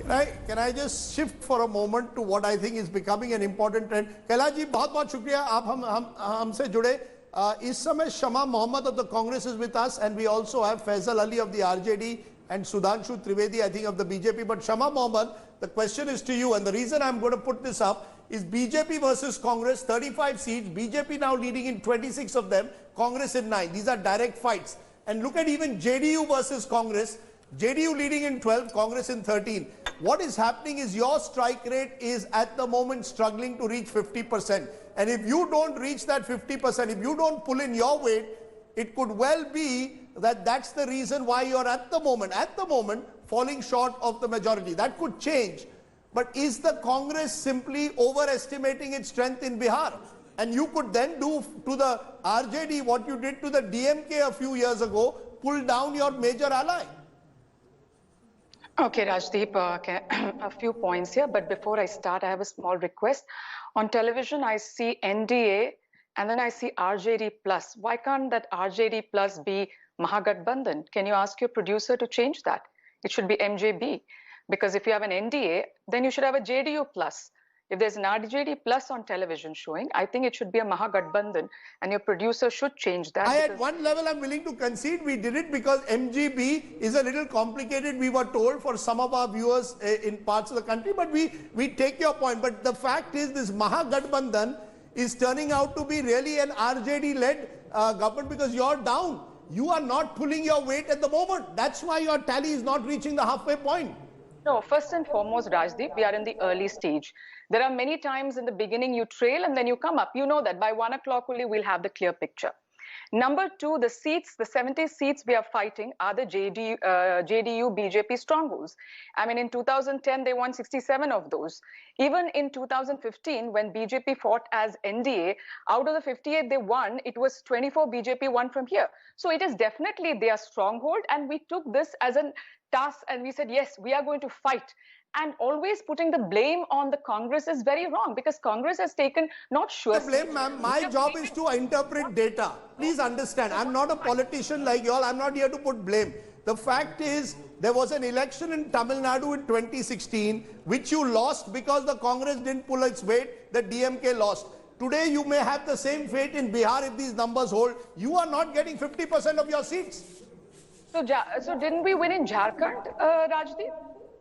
Can I just shift for a moment to what I think is becoming an important trend? Kailash ji बहुत बहुत शुक्रिया आप हमसे जुड़े. इस समय Shama Mohammed of the Congress is with us, and we also have Faisal Ali of the RJD and Sudhanshu Trivedi, I think, of the BJP. But Shama Mohammed, the question is to you, and the reason I'm going to put this up is BJP versus Congress, 35 seats, BJP now leading in 26 of them, Congress in 9. These are direct fights. And look at even JDU versus Congress, JDU leading in 12, Congress in 13. What is happening is your strike rate is at the moment struggling to reach 50%. And if you don't reach that 50%, if you don't pull in your weight, it could well be that that's the reason why you're at the moment, falling short of the majority. That could change. But is the Congress simply overestimating its strength in Bihar? And you could then do to the RJD what you did to the DMK a few years ago, pull down your major ally. Okay, Rajdeep, a few points here. But before I start, I have a small request. On television, I see NDA and then I see RJD plus. Why can't that RJD plus be Mahagathbandhan? Can you ask your producer to change that? It should be MJB. Because if you have an NDA, then you should have a JDU plus. If there's an RJD plus on television showing, I think it should be a Mahagathbandhan, and your producer should change that. At one level, I'm willing to concede we did it because MGB is a little complicated, we were told, for some of our viewers in parts of the country, but we take your point. But the fact is this Mahagathbandhan is turning out to be really an RJD-led government because you're down. You are not pulling your weight at the moment. That's why your tally is not reaching the halfway point. No, first and foremost, Rajdeep, we are in the early stage. There are many times in the beginning you trail and then you come up. You know that by 1 o'clock only we'll have the clear picture. Number two, the seats, the 70 seats we are fighting are the JDU, BJP strongholds. I mean, in 2010, they won 67 of those. Even in 2015, when BJP fought as NDA, out of the 58 they won, it was 24 BJP won from here. So it is definitely their stronghold, and we took this as a task and we said, yes, we are going to fight. And always putting the blame on the Congress is very wrong because Congress has taken not sure. The blame, ma'am. My job is to interpret data. Please understand, I'm not a politician like you all. I'm not here to put blame. The fact is, there was an election in Tamil Nadu in 2016, which you lost because the Congress didn't pull its weight. The DMK lost. Today, you may have the same fate in Bihar if these numbers hold. You are not getting 50% of your seats. So didn't we win in Jharkhand, Rajdeep?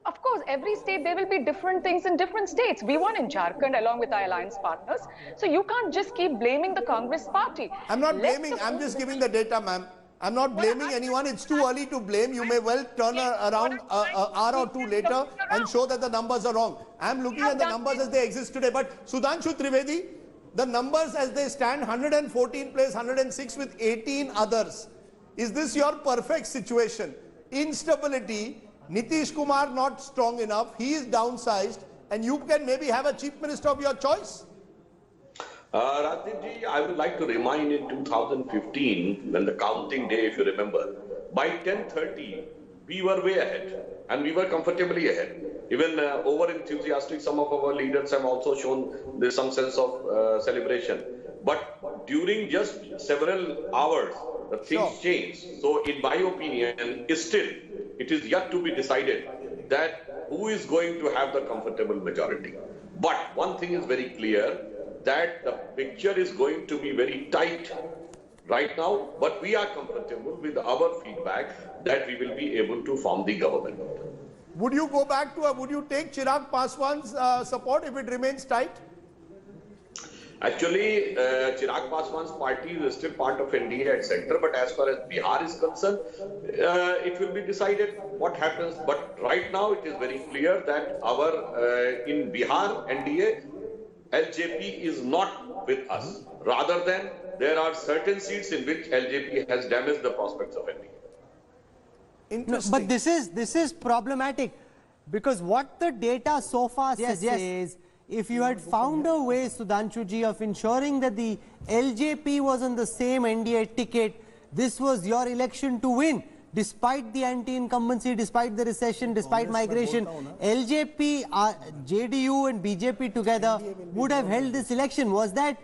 Of course, every state, there will be different things in different states. We won in Jharkhand along with our alliance partners. So you can't just keep blaming the Congress party. I'm not blaming. I'm just giving the data, ma'am. I'm not blaming anyone. It's too early to blame. You may well turn around an hour or two later and show that the numbers are wrong. I'm looking at the numbers as they exist today. But Sudhanshu Trivedi, the numbers as they stand, 114 place, 106 with 18 others. Is this your perfect situation? Instability. Nitish Kumar not strong enough, he is downsized, and you can maybe have a chief minister of your choice? Rajdeep ji, I would like to remind in 2015, when the counting day, if you remember, by 10:30, we were way ahead, and we were comfortably ahead. Even over-enthusiastic, some of our leaders have also shown there's some sense of celebration. But during just several hours, the things changed. So in my opinion, it is yet to be decided that who is going to have the comfortable majority. But one thing is very clear, that the picture is going to be very tight right now, but we are comfortable with our feedback that we will be able to form the government. Would you go back to, would you take Chirag Paswan's support if it remains tight? Actually, Chirag Paswan's party is still part of NDA at center, but as far as Bihar is concerned, it will be decided what happens. But right now, it is very clear that in Bihar, NDA, LJP is not with us. Rather than, there are certain seats in which LJP has damaged the prospects of NDA. Interesting. No, but this is problematic because what the data so far says is, if you had found a way, Sudhanshuji, of ensuring that the LJP was on the same NDA ticket, this was your election to win. Despite the anti-incumbency, despite the recession, despite migration, LJP, JDU and BJP together would have held this election. Was that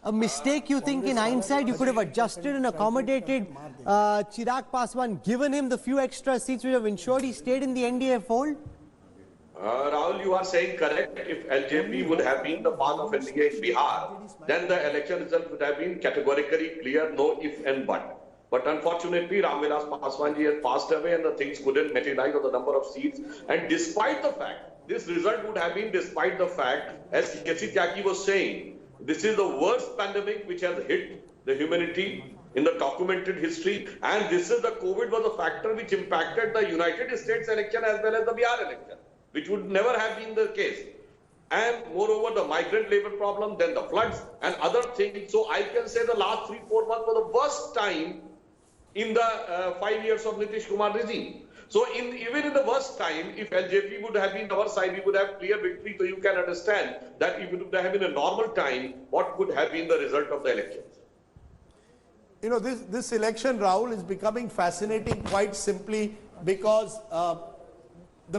a mistake, you think, in hindsight? You could have adjusted and accommodated Chirag Paswan, given him the few extra seats which have ensured he stayed in the NDA fold? Rahul, you are saying correct. If LJP would have been the path of India in Bihar, then the election result would have been categorically clear, no if and but. But unfortunately, Ramvilas Paswan ji has passed away and the things couldn't materialize on the number of seats. And despite the fact, this result would have been despite the fact, as K.C. Tyagi was saying, this is the worst pandemic which has hit the humanity in the documented history. And this is the COVID was a factor which impacted the United States election as well as the Bihar election, which would never have been the case. And moreover, the migrant labor problem, then the floods and other things. So I can say the last 3-4 months were the worst time in the 5 years of Nitish Kumar regime. So even in the worst time, if LJP would have been our side, we would have clear victory. So you can understand that if it would have been a normal time, what could have been the result of the elections. You know, this election, Rahul, is becoming fascinating quite simply because